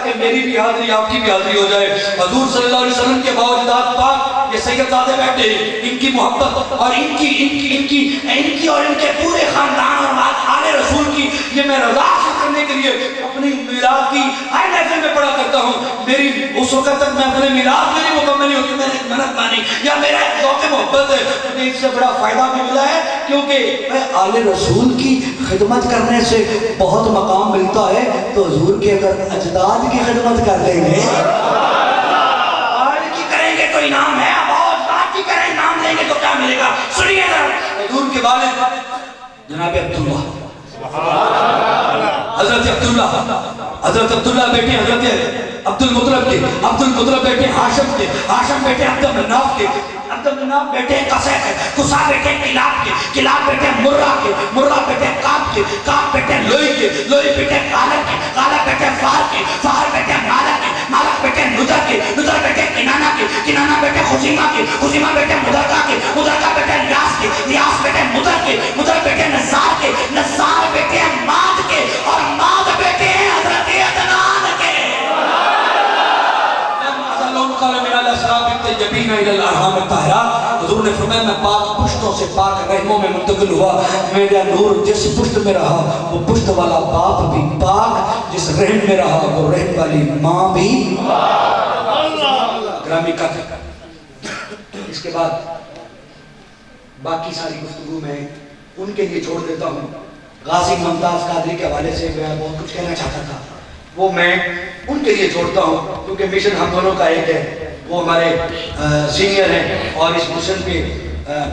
تاکہ میری بھی حاضری آپ کی بھی حاضری ہو جائے. حضور صلی اللہ علیہ وسلم کے باوجودات پاک یہ سید زادے بیٹھے, ان کی محبت اور ان کی اور ان کے پورے خاندان اور آل رسول کی یہ میں رضا حاصل کرنے کے لیے اپنی میلاد کی ہر محفل میں پڑھا کرتا ہوں. میری اس وقت تک محفل میلاد میری مکمل نہیں ہوتی, میں نے ایک منت مانی یا میرا ایک ذوق محبت ہے. مجھے اس سے بڑا فائدہ بھی ملا ہے کیونکہ میں آل رسول کی خدمت کرنے سے بہت مقام ملتا ہے, تو حضور کے اگر اجداد کی خدمت کر دیں گے آل کی کریں گے تو انعام ہے, اب اجداد کی کریں انعام لیں گے تو کیا ملے گا. سنیے ذرا حضور کے والد جناب عبداللہ, حضرت عبداللہ بیٹے حضرت عبد المطلب کے, عبد المطلب بیٹے ہاشم کے, ہاشم بیٹے عبد المناف کے, عبد المناف بیٹے قصہ کے, قصہ بیٹے کلاب کے, کلاب بیٹے مرہ کے, مرہ بیٹے کعب کے, کعب بیٹے لوئی کے, لوئی بیٹے غالب کے, غالب بیٹے فہر کے, فہر بیٹے مالک کے, مالک بیٹے نذر کے, نذر بیٹے کنانہ کے, کنانہ بیٹے خزیمہ کے, خزیمہ بیٹے مدرکہ کے, مدرکہ بیٹے لیاس کے, لیاس بیٹے مدر کے, مدر بیٹے نزار کے, نزار بیٹے ماد کے, اور ماد بیٹے حضرت عدنان کے. حضور نے فرمایا میں پاک پشتوں سے پاک رحموں میں منتقل ہوا, میرا نور جس پشت میں رہا وہ پشت والا باپ بھی پاک, جس رحم میں رہا وہ رحم والی ماں بھی. گرامی کا اس کے بعد باقی ساری گفتگو میں ان کے لیے چھوڑ دیتا ہوں. غازی ممتاز قادری کے حوالے سے میں بہت کچھ کہنا چاہتا تھا, وہ میں ان کے لیے چھوڑتا ہوں کیونکہ مشن ہم دونوں کا ایک ہے. وہ ہمارے سینئر ہیں اور اس مشن کے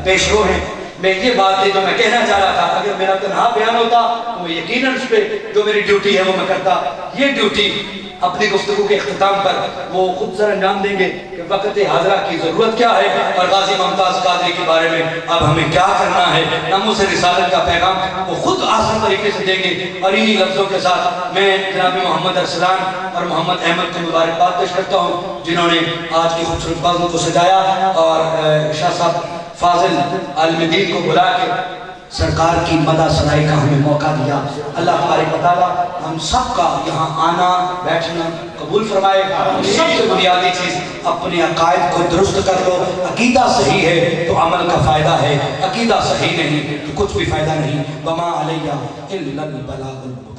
پیشرو ہیں. میں یہ بات ہے جو میں کہنا چاہ رہا تھا, اگر میرا تنہا بیان ہوتا تو میں یقیناً اس پہ جو میری ڈیوٹی ہے وہ میں کرتا. یہ ڈیوٹی اپنی گفتگو کے اختتام پر وہ خود سر انجام دیں گے کہ وقت حاضرہ کی ضرورت کیا ہے اور غازی ممتاز قادری کے بارے میں اب ہمیں کیا کرنا ہے. ناموس رسالت کا پیغام وہ خود آسان طریقے سے دیں گے. اور انہی لفظوں کے ساتھ میں جناب محمد ارسلان اور محمد احمد کو مبارکباد پیش کرتا ہوں جنہوں نے آج کی خوبصورت بازوں کو سجایا, اور شاہ صاحب فاضل عالم دین کو بلا کے سرکار کی مدح ثنائی کا ہمیں موقع دیا. اللہ تبارک و تعالیٰ ہم سب کا یہاں آنا بیٹھنا قبول فرمائے. سب سے بنیادی چیز اپنے عقائد کو درست کر لو. عقیدہ صحیح ہے تو عمل کا فائدہ ہے, عقیدہ صحیح نہیں تو کچھ بھی فائدہ نہیں. وما علیہ الا البلاغ المبین.